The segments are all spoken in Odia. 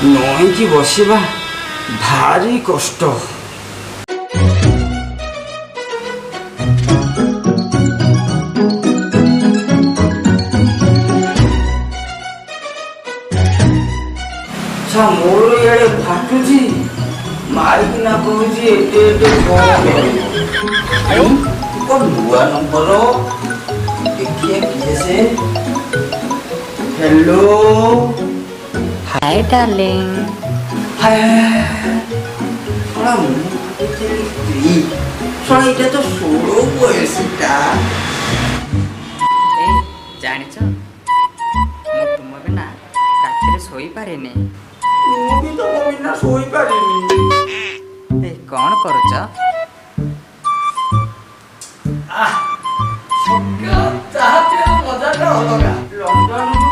ନଇଁକି ବସିବା ଭାରି କଷ୍ଟ। ମୋର ଇଆଡେ ଫାଟୁଛି ମାରିକିନା କହୁଛି ଏଟେ ଏଟେ କଣ ନୂଆ ନମ୍ବର ଦେଖିए किए से हेलो हाय डार्लिंग हाय थोड़ा थोड़ा इटा तो सोलो बयसटा ए जानिछ मु तुम बिना रातिरे सोई पारेनी ମୁଁ ବି ତ ବିନା ଶୋଇପାରିନି। ए कौन करूछ ମଜାଟା ଅଲଗା ଲଣ୍ଡନରୁ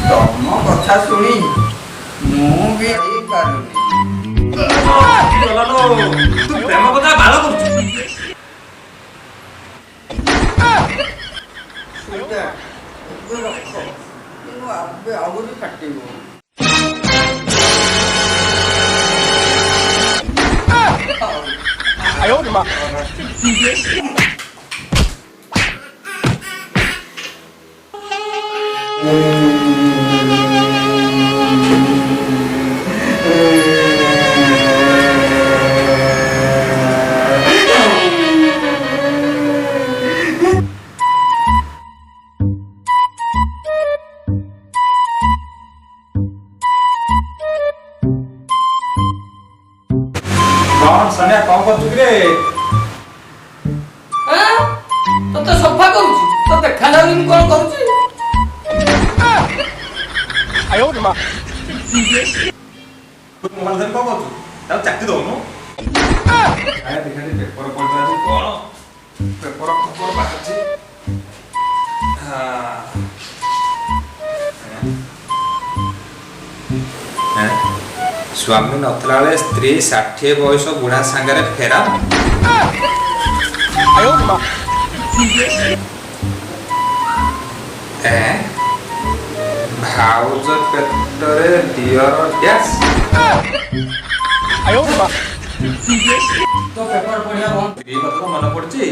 ତମ କଥା ଶୁଣି ମୁଁ ବି ପାରୁନି। ତୁ ପ୍ରେମ କଥା ବାଳ କରୁଛୁ। ଆହୁରି କାଟିବ। सनिया कौन कर चुकी रे तो तो सफा करूची तो देखा जाउनी मु कोन करूची आयो रे मां तू मोबाइल धर को करछु ता चाकती दउनु आया देखा दे पेपर पढा छी कोन पेपर खबर बाची हां स्वामी नथला बेले स्त्री 60 बयस बुढ़ा सांगरे फेरा आयो रे मां भाउज पेटरे दियर डैश आयो रे मां तो पेपर पढिया बंद स्त्री कथा मन पड़ची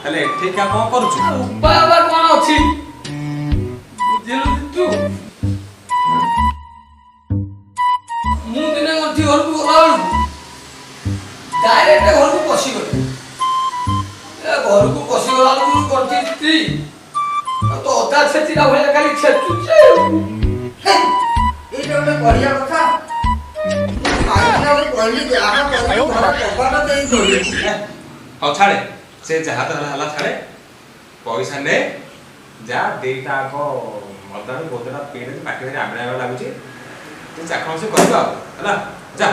हेले एठी का कोन करछु बाबा कोन अछि बुझिलु तू ମୁଁ ଦିନେ ଗଠି ଘରକୁ ଗଲାବେଳକୁ ଡାଇରେକ୍ଟ ଘରକୁ ପଶିଗଲେ ଘରକୁ ପଶିଗଲା ବେଳକୁ ଗଠି ସ୍ତ୍ରୀ ତ ଅଦା ଛେଚିଲା ଭଳିଆ ଖାଲି ଛେଚୁଛି ଏଇଟା ଗୋଟେ ବଢିଆ କଥା ଆଉ ଛାଡେ ସେ ଯାହା ତ ହେଲା ଛାଡେ ପଇସା ନେ ଯା ଦେଇଟା ଆଗ ମଦନ ବୋତଲ ପିଇଲେ ପାଟିରେ ଆମ୍ବିଳା ଲାଗୁଛି ତୁ ଚାଖଣ ସେ କରିବ ହେଲା ଯା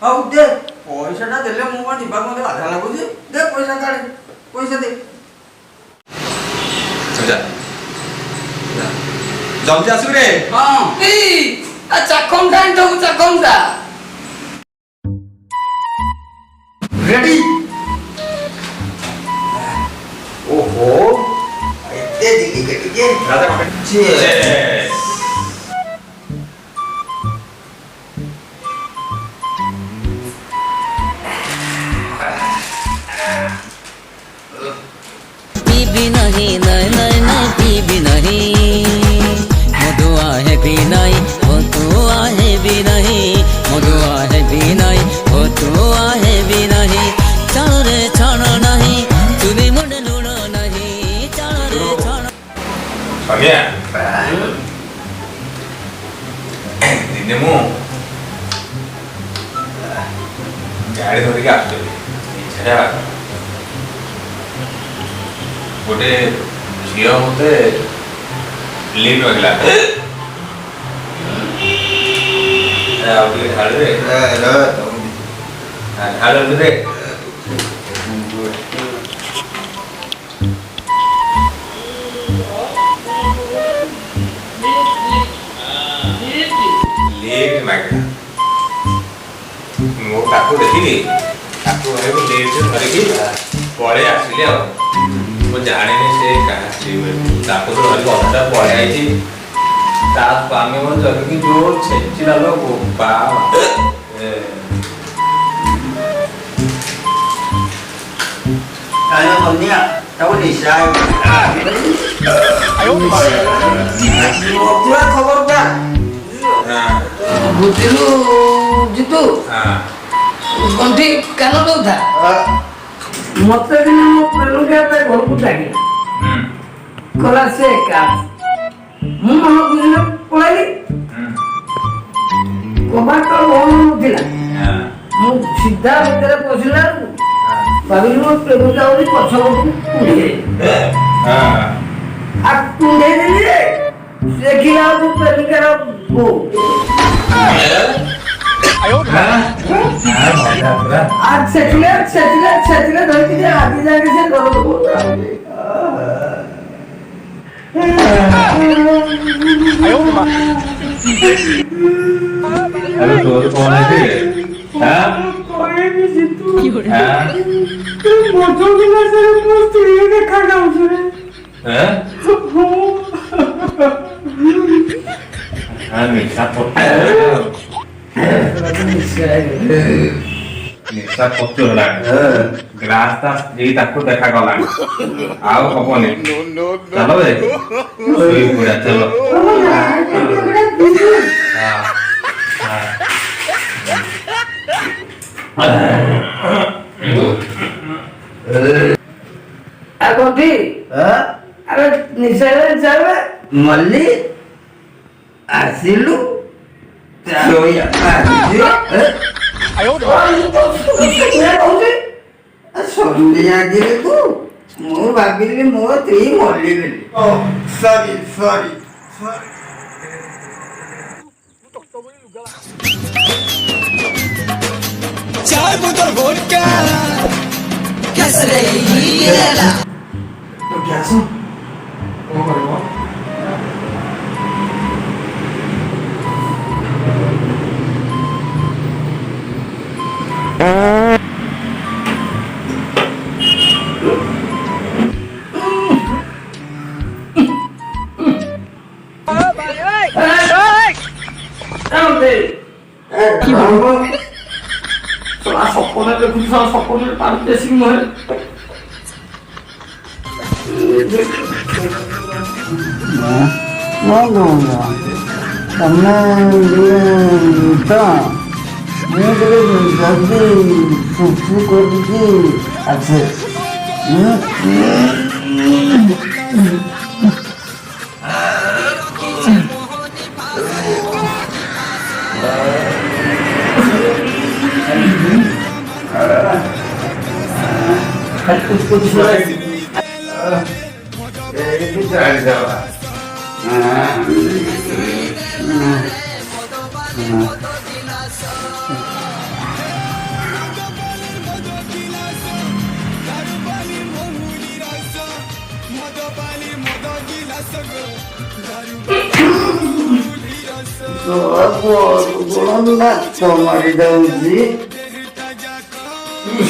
ହଉ ଦେ ପଇସାଟା ଦେଲେ ମୁଁ କଣ ଯିବାକୁ ମତେ ବାଧା ଲାଗୁଛି ଦେ ପଇସା କାଢେ ପଇସା ଦେ ଯା ଜଲ୍ଦି ଆସିବୁ ରେ ହଁ ଏଇ ଚାଖଣଟା ଆଣିଦେବୁ ଚାଖଣଟା ରେଡି ଓହୋ ଏତେ ଦିନି କେଟିକେ ରାଜା କଟେ नहीं नहीं नहीं नहीं पी भी नहीं मधुआ है भी नहीं वो तू आहे भी नहीं मधुआ है भी नहीं वो तू आहे भी नहीं चलो रे छानो नहीं चुनी मुंडे लूनो नहीं चलो रे छानो सनिया दिने मु गाड़ी धरिक आसुली इच्छा गोटे झील मत लिफ्ट मांगला लिफ्ट मांगला मो ताको देखिली ତାକୁ ଘରକୁ ନେଇକି ଧରିକି ପଳେଇ ଆସିଲି ଆଉ ମୁଁ ଜାଣିନି ସେ ତାକୁ ତ ଧରିକି ଅଧା ପଳେଇ ଆଇଛି ତା ସ୍ୱାମୀ ମୋ ଜଗିକି ଯୋଉ ଛେଚିଲା ଲୋ ବୋପା କନ୍ୟା ତାକୁ ନିଶା ଖବର କା ବୁଝିଲୁ ଜିତୁ ଗଣ୍ଠି କାନ ଦଉଥା ମତେ ଦିନେ ମୋ ପ୍ରେମିକା ତା ଘରକୁ ଡାକିଲା କହିଲା ସେ ଏକା ମୁଁ ମନ ବୁଝିଲେ ପଳେଇଲି କବାଟ ବନ୍ଦ ନଥିଲା ମୁଁ ସିଧା ଭିତରେ ପଶିଲା ଭାବିଲି ମୋ ପ୍ରେମିକା ବୋଲି ପଛ କୁଣ୍ଡେଇ ଦେଲି ଦେଖିଲା ବେଳକୁ ପ୍ରେମିକାର ବୋଉ আর সেটিলে ধরতে যে আদি জায়গায় সে দরদ अरे তোর কোন আছে হ্যাঁ কোয়ে নি জিতু হ্যাঁ তুই মতো গিলাসের পোস্ট দিয়ে দেখা যাচ্ছে হ্যাঁ আমি সাপোর্ট ନିଶା ପଚୁରଲାଣି ଗ୍ଲାସ ତା ସ୍ତ୍ରୀ ତାକୁ ଦେଖାଗଲାଣି ଆଉ ହବନି ଚାଲ ବେ ଶୋଇ ପଡିଆ ଚାଲ ଆଗଠି ଆରେ ନିଶାରେ ଚାଲେ ମଲ୍ଲି ଆସିଲୁ ସନ୍ଧ୍ୟାରେ ତୁ ମୁଁ ଭାବିଲି ମୋ ସ୍ତ୍ରୀ ମରିଗଲି ସରି ସରି चाय बोतल वोडका कैसे येला तो क्या सुन वो करो সকলের পারতে সিংহ ତମେ ତ ମୁଁ ଜଲ୍ଦି ସୁଖୀ କରିକି ଆସେ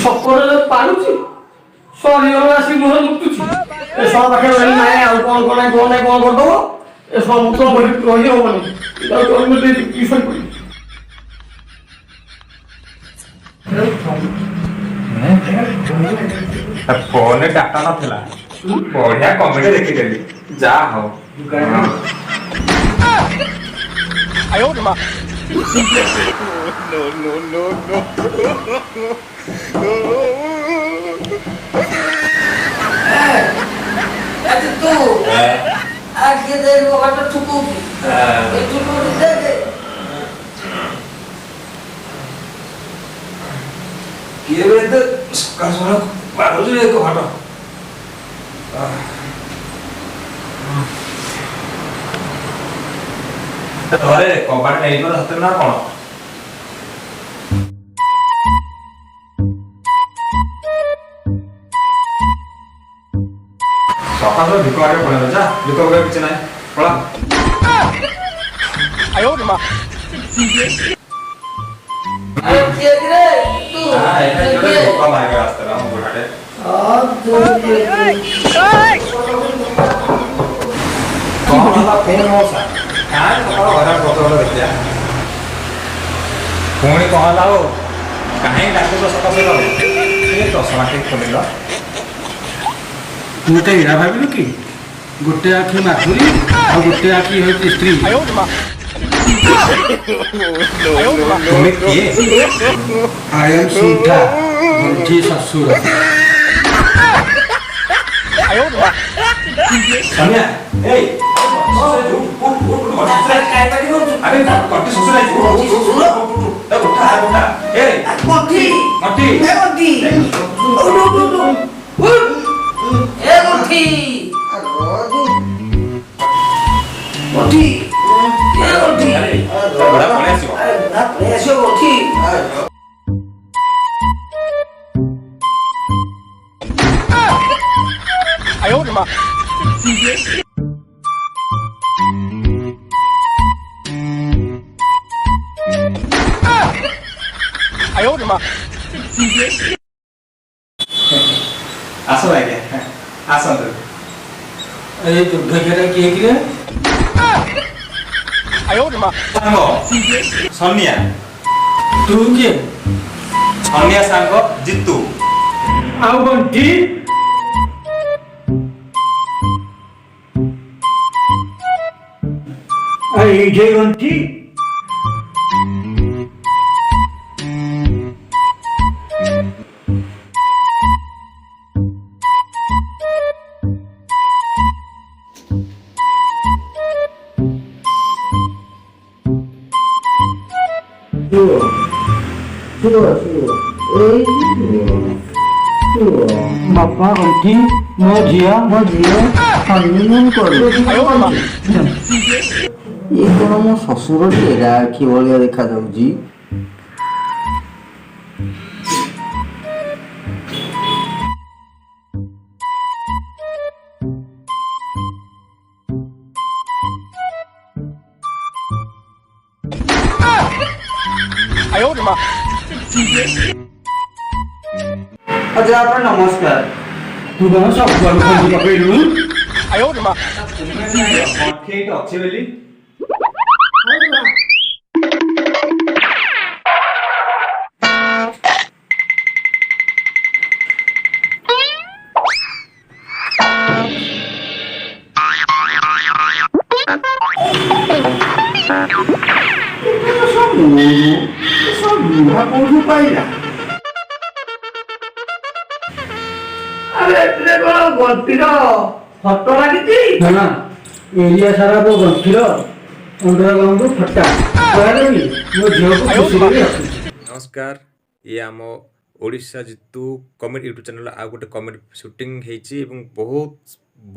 সকলে পারুছি সরিগলা আসি মুহে মুক্তুছি এসব পাখে রহি নাই আর কোন করদব এসব তো রহি হবনি এটা তোর মধ্যে কি সই করি ଫୋନରେ ଡାଟା ନଥିଲା ବଢିଆ କମେଡି ଦେଖିଦେଲି ଯାହା ହଉ ତୁ ଆগে ଦେଇ ଗୋଟେ ଠୁକୁ ଏ ଠୁକୁ ଦେ କିଏ ବେ ତ ସକାଳ ସକାଳ ବାଡ଼ୁଛୁ ଏକ ଘଟ ଘରେ କବାଟ ନେଇଯିବ ସତରେ ନା କଣ ସକାଳ ଭିକ ଆଗେ ପଳେଇବ ଯା ଭିକ ବଗେଇବା କିଛି ନାହିଁ ପଳା କିଏ ରେ ତୁ ଭାଇ ରାସ୍ତାରେ ଆମ ବୁଢ଼ାଟେ କଣ ହେଲା ଫୋନ ମଶା କାହିଁ ସକାଳ ହଇରାଣ ପତ୍ର ଦେଖିବା ପୁଣି କଣ ହେଲା ଆଉ କାହିଁ ଡାକୁଛ ସକାଳ ସକାଳ ଏ ଚଷମା ଠିକ ଖୋଲିଲ ତୁ ତା ଇରା ଭାବିଲୁ କି ଗୋଟେ ଆଖି ମାଧୁରୀ ଆଉ ଗୋଟେ ଆଖି ହେଉଛି ସ୍ତ୍ରୀ ତୁମେ କିଏ ଆୟନ ସୁଧା ଗଣ୍ଠି ଶ୍ୱଶୁର ସନିଆ ଏଇ আরে কটি শ্বশুর আইছি শ্বশুর এ উঠা উঠা এ মঠি মটি এ মঠি এ মঠি মঠি এ মঠি আরে বড় পড়ে আসিও না প্রেসো মঠি আয় ওরে মা আসো আজ্ঞা আসন্তু এই দুর্ভাগ্যটা কিଏ କିରେ সাঙ্গ সনিয়া ତୁ କିଏ সনিয়া সাঙ্গ জিতু ଆଉ ଗଣ୍ଠି এইঠে গণ্ঠি ବାପା ଗଣ୍ଠି ମୋ ଝିଅ ହନିମୁନ କରୁ ଇଏ କଣ ମୋ ଶ୍ୱଶୁର ଟେରା ଆଖି ଭଳିଆ ଦେଖାଯାଉଛି ଆଚ୍ଛା ଆପଣ ନମସ୍କାର ତୁ କଣ ସବୁଆଡୁ ଖୋଜି ପକେଇଲୁ କଣ୍ଠି ଅଛି ବୋଲି କୋଉଠୁ ପାଇଲା ଆରେ ଏଥିରେ କଣ ଗଣ୍ଠିର ଫଟୋ ଲାଗିଛି ନା ଏରିଆ ସାରା ମୋ ଗଣ୍ଠିର ଅଣ୍ଡରଗ୍ରାଉଣ୍ଡ ଫଟା ମୋ ଝିଅକୁ ଖୁସିରେ ବି ରଖୁଛି ନମସ୍କାର ଇଏ ଆମ ଓଡ଼ିଶା ଜିତୁ କମେଡ଼ି ୟୁଟ୍ୟୁବ୍ ଚ୍ୟାନେଲ୍ ଆଉ ଗୋଟେ କମେଡ଼ି ସୁଟିଂ ହେଇଛି ଏବଂ ବହୁତ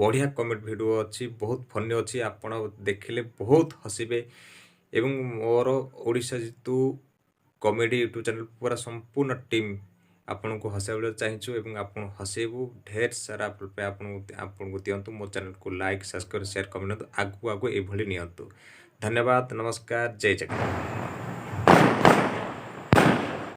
ବଢ଼ିଆ କମେଡ଼ି ଭିଡ଼ିଓ ଅଛି ବହୁତ ଫନି ଅଛି ଆପଣ ଦେଖିଲେ ବହୁତ ହସିବେ ଏବଂ ମୋର ଓଡ଼ିଶା ଜିତୁ କମେଡ଼ି ୟୁଟ୍ୟୁବ୍ ଚ୍ୟାନେଲ୍ ପୁରା ସମ୍ପୂର୍ଣ୍ଣ ଟିମ୍ ଆପଣଙ୍କୁ ହସାଇବାକୁ ଚାହିଁଛୁ ଏବଂ ଆପଣ ହସେଇବୁ ଢେର ସାରା ଆପଣଙ୍କୁ ଦିଅନ୍ତୁ ମୋ ଚ୍ୟାନେଲ୍କୁ ଲାଇକ୍ ସବସ୍କ୍ରାଇବ୍ ସେୟାର କମେଣ୍ଟ ଆଗକୁ ଏଇଭଳି ନିଅନ୍ତୁ ଧନ୍ୟବାଦ ନମସ୍କାର ଜୟ ଜଗନ୍ନାଥ।